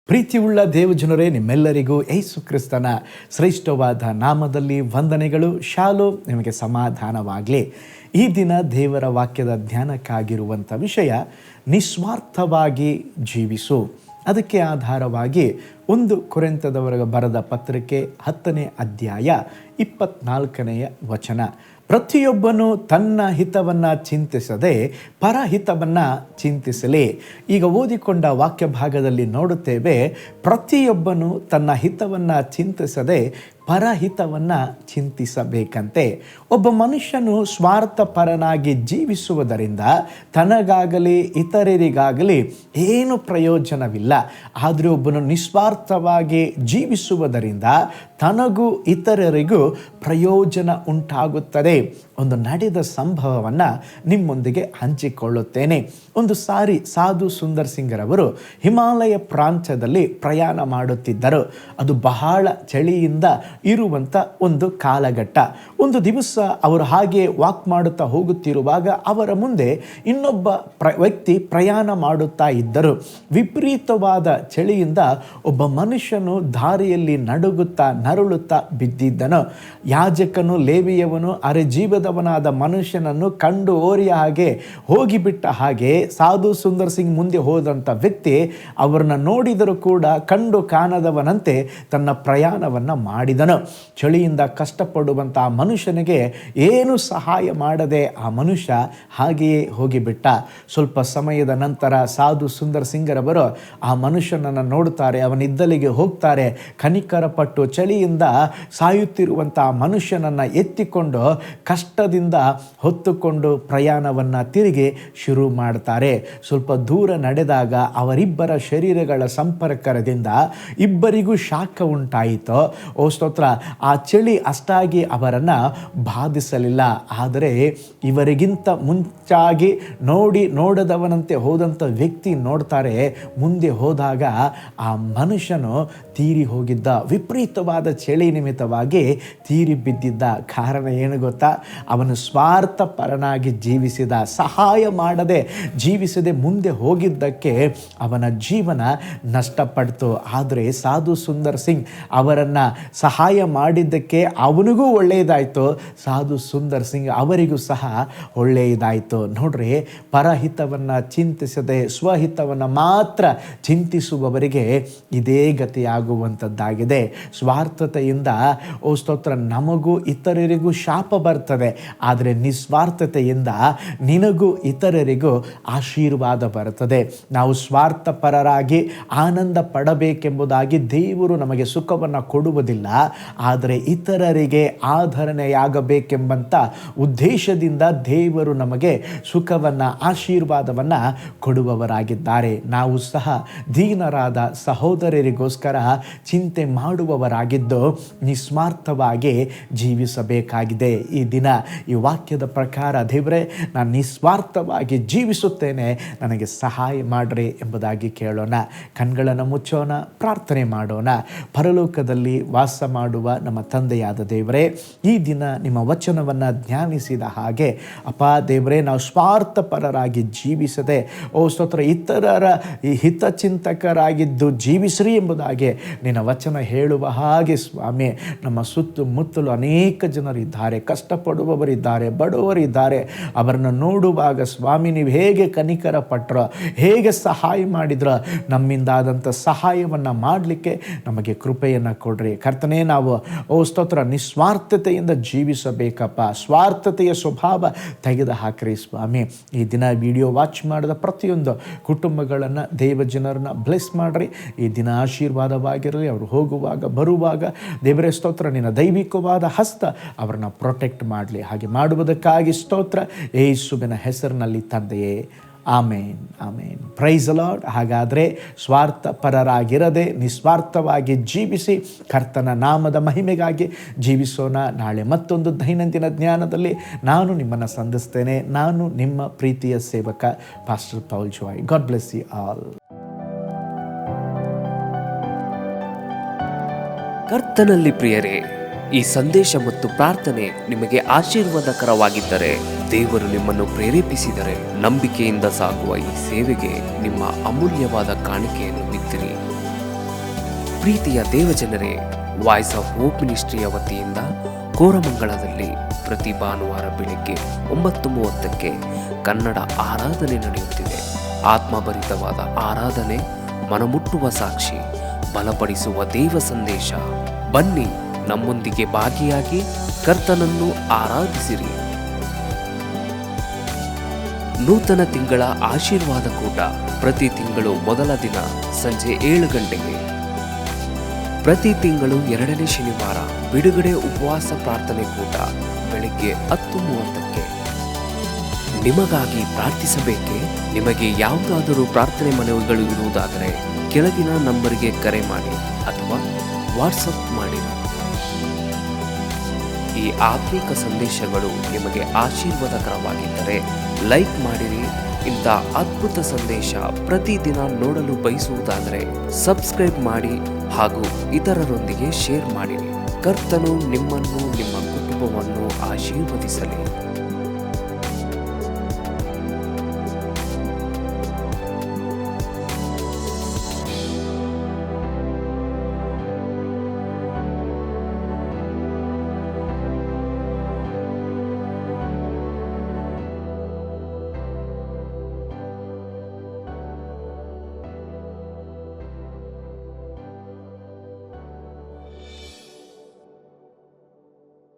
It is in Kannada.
ಪ್ರೀತಿಯುಳ್ಳ ದೇವಜನರೇ, ನಿಮ್ಮೆಲ್ಲರಿಗೂ ಯೇಸು ಕ್ರಿಸ್ತನ ಶ್ರೇಷ್ಠವಾದ ನಾಮದಲ್ಲಿ ವಂದನೆಗಳು. ಶಾಲೋಮ್, ನಿಮಗೆ ಸಮಾಧಾನವಾಗಲಿ. ಈ ದಿನ ದೇವರ ವಾಕ್ಯದ ಧ್ಯಾನಕ್ಕಾಗಿರುವಂಥ ವಿಷಯ ನಿಸ್ವಾರ್ಥವಾಗಿ ಜೀವಿಸು. ಅದಕ್ಕೆ ಆಧಾರವಾಗಿ 1 ಕೊರಿಂಥದವರಿಗೆ ಬರೆದ ಪತ್ರಿಕೆ 10ನೇ ಅಧ್ಯಾಯ 24ನೇ ವಚನ. ಪ್ರತಿಯೊಬ್ಬನು ತನ್ನ ಹಿತವನ್ನು ಚಿಂತಿಸದೆ ಪರಹಿತವನ್ನು ಚಿಂತಿಸಲಿ. ಈಗ ಓದಿಕೊಂಡ ವಾಕ್ಯ ಭಾಗದಲ್ಲಿ ನೋಡುತ್ತೇವೆ, ಪ್ರತಿಯೊಬ್ಬನು ತನ್ನ ಹಿತವನ್ನು ಚಿಂತಿಸದೆ ಪರಹಿತವನ್ನು ಚಿಂತಿಸಬೇಕಂತೆ. ಒಬ್ಬ ಮನುಷ್ಯನು ಸ್ವಾರ್ಥಪರನಾಗಿ ಜೀವಿಸುವುದರಿಂದ ತನಗಾಗಲಿ ಇತರರಿಗಾಗಲಿ ಏನು ಪ್ರಯೋಜನವಿಲ್ಲ. ಆದರೆ ಒಬ್ಬನು ನಿಸ್ವಾರ್ಥವಾಗಿ ಜೀವಿಸುವುದರಿಂದ ತನಗೂ ಇತರರಿಗೂ ಪ್ರಯೋಜನ ಉಂಟಾಗುತ್ತದೆ. ಒಂದು ನಡೆದ ಸಂಭವವನ್ನು ನಿಮ್ಮೊಂದಿಗೆ ಹಂಚಿಕೊಳ್ಳುತ್ತೇನೆ. ಒಂದು ಸಾರಿ ಸಾಧು ಸುಂದರ್ ಸಿಂಗ್ರವರು ಹಿಮಾಲಯ ಪ್ರಾಂತ್ಯದಲ್ಲಿ ಪ್ರಯಾಣ ಮಾಡುತ್ತಿದ್ದರು. ಅದು ಬಹಳ ಚಳಿಯಿಂದ ಇರುವಂಥ ಒಂದು ಕಾಲಘಟ್ಟ. ಒಂದು ದಿವಸ ಅವರು ಹಾಗೆ ವಾಕ್ ಮಾಡುತ್ತಾ ಹೋಗುತ್ತಿರುವಾಗ ಅವರ ಮುಂದೆ ಇನ್ನೊಬ್ಬ ವ್ಯಕ್ತಿ ಪ್ರಯಾಣ ಮಾಡುತ್ತಾ ಇದ್ದರು. ವಿಪರೀತವಾದ ಚಳಿಯಿಂದ ಒಬ್ಬ ಮನುಷ್ಯನು ದಾರಿಯಲ್ಲಿ ನಡುಗುತ್ತಾ ನರಳುತ್ತಾ ಬಿದ್ದಿದ್ದನು. ಯಾಜಕನು ಲೇವಿಯವನು ಅರೆಜೀವದವನಾದ ಮನುಷ್ಯನನ್ನು ಕಂಡು ಓರಿಯ ಹಾಗೆ ಹೋಗಿಬಿಟ್ಟ ಹಾಗೆ ಸಾಧು ಸುಂದರ್ ಸಿಂಗ್ ಮುಂದೆ ಹೋದಂಥ ವ್ಯಕ್ತಿ ಅವರನ್ನು ನೋಡಿದರೂ ಕೂಡ ಕಂಡು ಕಾಣದವನಂತೆ ತನ್ನ ಪ್ರಯಾಣವನ್ನು ಮಾಡಿದನು. ಚಳಿಯಿಂದ ಕಷ್ಟಪಡುವಂಥ ಆ ಮನುಷ್ಯನಿಗೆ ಏನು ಸಹಾಯ ಮಾಡದೆ ಆ ಮನುಷ್ಯ ಹಾಗೆಯೇ ಹೋಗಿಬಿಟ್ಟ. ಸ್ವಲ್ಪ ಸಮಯದ ನಂತರ ಸಾಧು ಸುಂದರ್ ಸಿಂಗರವರು ಆ ಮನುಷ್ಯನನ್ನು ನೋಡುತ್ತಾರೆ, ಅವನಿದ್ದಲಿಗೆ ಹೋಗ್ತಾರೆ. ಕನಿಕರಪಟ್ಟು ಚಳಿಯಿಂದ ಸಾಯುತ್ತಿರುವಂಥ ಆ ಮನುಷ್ಯನನ್ನು ಎತ್ತಿಕೊಂಡು ಕಷ್ಟದಿಂದ ಹೊತ್ತುಕೊಂಡು ಪ್ರಯಾಣವನ್ನು ತಿರುಗಿ ಶುರು ಮಾಡ್ತಾರೆ. ಸ್ವಲ್ಪ ದೂರ ನಡೆದಾಗ ಅವರಿಬ್ಬರ ಶರೀರಗಳ ಸಂಪರ್ಕದಿಂದ ಇಬ್ಬರಿಗೂ ಶಾಖ ಉಂಟಾಯಿತು. ಓ ಸ್ತೋತ್ರ, ಆ ಚಳಿ ಅಷ್ಟಾಗಿ ಅವರನ್ನು ಬಾಧಿಸಲಿಲ್ಲ. ಆದರೆ ಇವರಿಗಿಂತ ಮುಂಚಾಗಿ ನೋಡದವನಂತೆ ಹೋದಂಥ ವ್ಯಕ್ತಿ ನೋಡ್ತಾರೆ, ಮುಂದೆ ಹೋದಾಗ ಆ ಮನುಷ್ಯನು ತೀರಿ ಹೋಗಿದ್ದ. ವಿಪರೀತವಾದ ಚಳಿ ನಿಮಿತ್ತವಾಗಿ ತೀರಿ ಬಿದ್ದಿದ್ದ. ಕಾರಣ ಏನು ಗೊತ್ತಾ? ಅವನು ಸ್ವಾರ್ಥಪರನಾಗಿ ಜೀವಿಸಿದ, ಸಹಾಯ ಮಾಡದೆ ಜೀವಿಸದೆ ಮುಂದೆ ಹೋಗಿದ್ದಕ್ಕೆ ಅವನ ಜೀವನ ನಷ್ಟಪಡ್ತು. ಆದರೆ ಸಾಧು ಸುಂದರ್ ಸಿಂಗ್ ಅವರನ್ನು ಸಹಾಯ ಮಾಡಿದ್ದಕ್ಕೆ ಅವನಿಗೂ ಒಳ್ಳೆಯದಾಯಿತು, ಸಾಧು ಸುಂದರ್ ಸಿಂಗ್ ಅವರಿಗೂ ಸಹ ಒಳ್ಳೆಯದಾಯಿತು. ನೋಡ್ರಿ, ಪರಹಿತವನ್ನು ಚಿಂತಿಸದೆ ಸ್ವಹಿತವನ್ನು ಮಾತ್ರ ಚಿಂತಿಸುವವರಿಗೆ ಇದೇ ಗತಿಯಾಗುವಂಥದ್ದಾಗಿದೆ. ಸ್ವಾರ್ಥತೆಯಿಂದ ಓ ಸ್ತೋತ್ರ, ನಮಗೂ ಇತರರಿಗೂ ಶಾಪ ಬರ್ತದೆ. ಆದರೆ ನಿಸ್ವಾರ್ಥತೆಯಿಂದ ನಿನಗೂ ಇತರರಿಗೂ ಆಶೀರ್ವಾದ ಬರುತ್ತದೆ. ನಾವು ಸ್ವಾರ್ಥಪರರಾಗಿ ಆನಂದ ಪಡಬೇಕೆಂಬುದಾಗಿ ದೇವರು ನಮಗೆ ಸುಖವನ್ನು ಕೊಡುವುದಿಲ್ಲ. ಆದರೆ ಇತರರಿಗೆ ಆಧರಣೆಯಾಗಬೇಕೆಂಬಂಥ ಉದ್ದೇಶದಿಂದ ದೇವರು ನಮಗೆ ಸುಖವನ್ನು ಆಶೀರ್ವಾದವನ್ನು ಕೊಡುವವರಾಗಿದ್ದಾರೆ. ನಾವು ಸಹ ದೀನರಾದ ಸಹೋದರರಿಗೋಸ್ಕರ ಚಿಂತೆ ಮಾಡುವವರಾಗಿದ್ದು ನಿಸ್ವಾರ್ಥವಾಗಿ ಜೀವಿಸಬೇಕಾಗಿದೆ. ಈ ದಿನ ಈ ವಾಕ್ಯದ ಪ್ರಕಾರ, ದೇವರೇ, ನಾನು ನಿಸ್ವಾರ್ಥವಾಗಿ ಜೀವಿಸುತ್ತೇನೆ, ನನಗೆ ಸಹಾಯ ಮಾಡ್ರಿ ಎಂಬುದಾಗಿ ಕೇಳೋಣ. ಕಣ್ಗಳನ್ನು ಮುಚ್ಚೋಣ, ಪ್ರಾರ್ಥನೆ ಮಾಡೋಣ. ಪರಲೋಕದಲ್ಲಿ ವಾಸ ಮಾಡುವ ನಮ್ಮ ತಂದೆಯಾದ ದೇವರೇ, ಈ ದಿನ ನಿಮ್ಮ ವಚನವನ್ನು ಧ್ಯಾನಿಸಿದ ಹಾಗೆ ಅಪ್ಪ ದೇವರೇ, ನಾವು ಸ್ವಾರ್ಥಪರರಾಗಿ ಜೀವಿಸದೆ ಓ ಸ್ತೋತ್ರ ಇತರರ ಈ ಹಿತಚಿಂತಕರಾಗಿದ್ದು ಜೀವಿಸ್ರಿ ಎಂಬುದಾಗಿ ನಿನ್ನ ವಚನ ಹೇಳುವ ಹಾಗೆ ಸ್ವಾಮಿ, ನಮ್ಮ ಸುತ್ತಮುತ್ತಲು ಅನೇಕ ಜನರಿದ್ದಾರೆ, ಕಷ್ಟಪಡುವವರಿದ್ದಾರೆ, ಬಡವರಿದ್ದಾರೆ. ಅವರನ್ನು ನೋಡುವಾಗ ಸ್ವಾಮಿ, ನೀವು ಹೇಗೆ ಕನಿಕರ ಪಟ್ಟರೋ, ಹೇಗೆ ಸಹಾಯ ಮಾಡಿದ್ರೋ, ನಮ್ಮಿಂದಾದಂಥ ಸಹಾಯವನ್ನು ಮಾಡಲಿಕ್ಕೆ ನಮಗೆ ಕೃಪೆಯನ್ನು ಕೊಡ್ರಿ ಕರ್ತನೇ. ನಾವು ಓ ಸ್ತೋತ್ರ ನಿಸ್ವಾರ್ಥತೆಯಿಂದ ಜೀವಿಸಬೇಕಪ್ಪ. ಸ್ವಾರ್ಥತೆಯ ಸ್ವಭಾವ ತೆಗೆದು ಹಾಕ್ರಿ ಸ್ವಾಮಿ. ಈ ದಿನ ವಿಡಿಯೋ ವಾಚ್ ಮಾಡಿದ ಪ್ರತಿಯೊಂದು ಕುಟುಂಬಗಳನ್ನು, ದೇವ ಜನರನ್ನ ಬ್ಲೆಸ್ ಮಾಡ್ರಿ. ಈ ದಿನ ಆಶೀರ್ವಾದವಾಗಿರಲಿ. ಅವರು ಹೋಗುವಾಗ ಬರುವಾಗ ದೇವರೇ ಸ್ತೋತ್ರ, ನಿನ್ನ ದೈವಿಕವಾದ ಹಸ್ತ ಅವರನ್ನು ಪ್ರೊಟೆಕ್ಟ್ ಮಾಡಲಿ. ಹಾಗೆ ಮಾಡುವುದಕ್ಕಾಗಿ ಸ್ತೋತ್ರ, ಯೇಸುವಿನ ಹೆಸರಿನಲ್ಲಿ ತಂದೆಯೇ, ಆಮೇನ್, ಆಮೇನ್. Praise the Lord. ಹಾಗಾದರೆ ಸ್ವಾರ್ಥಪರರಾಗಿರದೆ ನಿಸ್ವಾರ್ಥವಾಗಿ ಜೀವಿಸಿ ಕರ್ತನ ನಾಮದ ಮಹಿಮೆಗಾಗಿ ಜೀವಿಸೋಣ. ನಾಳೆ ಮತ್ತೊಂದು ದೈನಂದಿನ ಜ್ಞಾನದಲ್ಲಿ ನಾನು ನಿಮ್ಮನ್ನು ಸಂಧಿಸ್ತೇನೆ. ನಾನು ನಿಮ್ಮ ಪ್ರೀತಿಯ ಸೇವಕ pastor Paul Joy. God bless you all. ಕರ್ತನಲ್ಲಿ ಪ್ರಿಯರೇ, ಈ ಸಂದೇಶ ಮತ್ತು ಪ್ರಾರ್ಥನೆ ನಿಮಗೆ ಆಶೀರ್ವಾದಕರವಾಗಿದ್ದರೆ, ದೇವರು ನಿಮ್ಮನ್ನು ಪ್ರೇರೇಪಿಸಿದರೆ, ನಂಬಿಕೆಯಿಂದ ಸಾಗುವ ಈ ಸೇವೆಗೆ ನಿಮ್ಮ ಅಮೂಲ್ಯವಾದ ಕಾಣಿಕೆಯನ್ನು ಬಿತ್ತಿರಿ. ಪ್ರೀತಿಯ ದೇವಜನರೇ, ವಾಯ್ಸ್ ಆಫ್ ಹೋಪ್ ಮಿನಿಸ್ಟ್ರಿಯ ವತಿಯಿಂದ ಕೋರಮಂಗಲದಲ್ಲಿ ಪ್ರತಿ ಭಾನುವಾರ ಬೆಳಿಗ್ಗೆ 9:30ಕ್ಕೆ ಕನ್ನಡ ಆರಾಧನೆ ನಡೆಯುತ್ತಿದೆ. ಆತ್ಮಭರಿತವಾದ ಆರಾಧನೆ, ಮನಮುಟ್ಟುವ ಸಾಕ್ಷಿ, ಬಲಪಡಿಸುವ ದೇವ ಸಂದೇಶ. ಬನ್ನಿ, ನಮ್ಮೊಂದಿಗೆ ಭಾಗಿಯಾಗಿ ಕರ್ತನನ್ನು ಆರಾಧಿಸಿರಿ. ನೂತನ ತಿಂಗಳ ಆಶೀರ್ವಾದ ಕೂಟ ಪ್ರತಿ ತಿಂಗಳು ಮೊದಲ ದಿನ ಸಂಜೆ 7 ಗಂಟೆಗೆ. ಪ್ರತಿ ತಿಂಗಳು 2ನೇ ಶನಿವಾರ ಬಿಡುಗಡೆ ಉಪವಾಸ ಪ್ರಾರ್ಥನೆ ಕೂಟ ಬೆಳಿಗ್ಗೆ 10:30ಕ್ಕೆ. ನಿಮಗಾಗಿ ಪ್ರಾರ್ಥಿಸಬೇಕೆ? ನಿಮಗೆ ಯಾವುದಾದರೂ ಪ್ರಾರ್ಥನೆ ಮನವಿಗಳು ಇರುವುದಾದರೆ ಕೆಳಗಿನ ನಂಬರಿಗೆ ಕರೆ ಮಾಡಿ ಅಥವಾ ವಾಟ್ಸಪ್ ಮಾಡಿ. ಈ ಆತ್ಮಿಕ ಸಂದೇಶಗಳು ನಿಮಗೆ ಆಶೀರ್ವಾದಕರವಾಗಿದ್ದರೆ ಲೈಕ್ ಮಾಡಿರಿ. ಇಂಥ ಅದ್ಭುತ ಸಂದೇಶ ಪ್ರತಿದಿನ ನೋಡಲು ಬಯಸುವುದಾದರೆ ಸಬ್ಸ್ಕ್ರೈಬ್ ಮಾಡಿ ಹಾಗೂ ಇತರರೊಂದಿಗೆ ಶೇರ್ ಮಾಡಿರಿ. ಕರ್ತನು ನಿಮ್ಮನ್ನು, ನಿಮ್ಮ ಕುಟುಂಬವನ್ನು ಆಶೀರ್ವದಿಸಲಿ.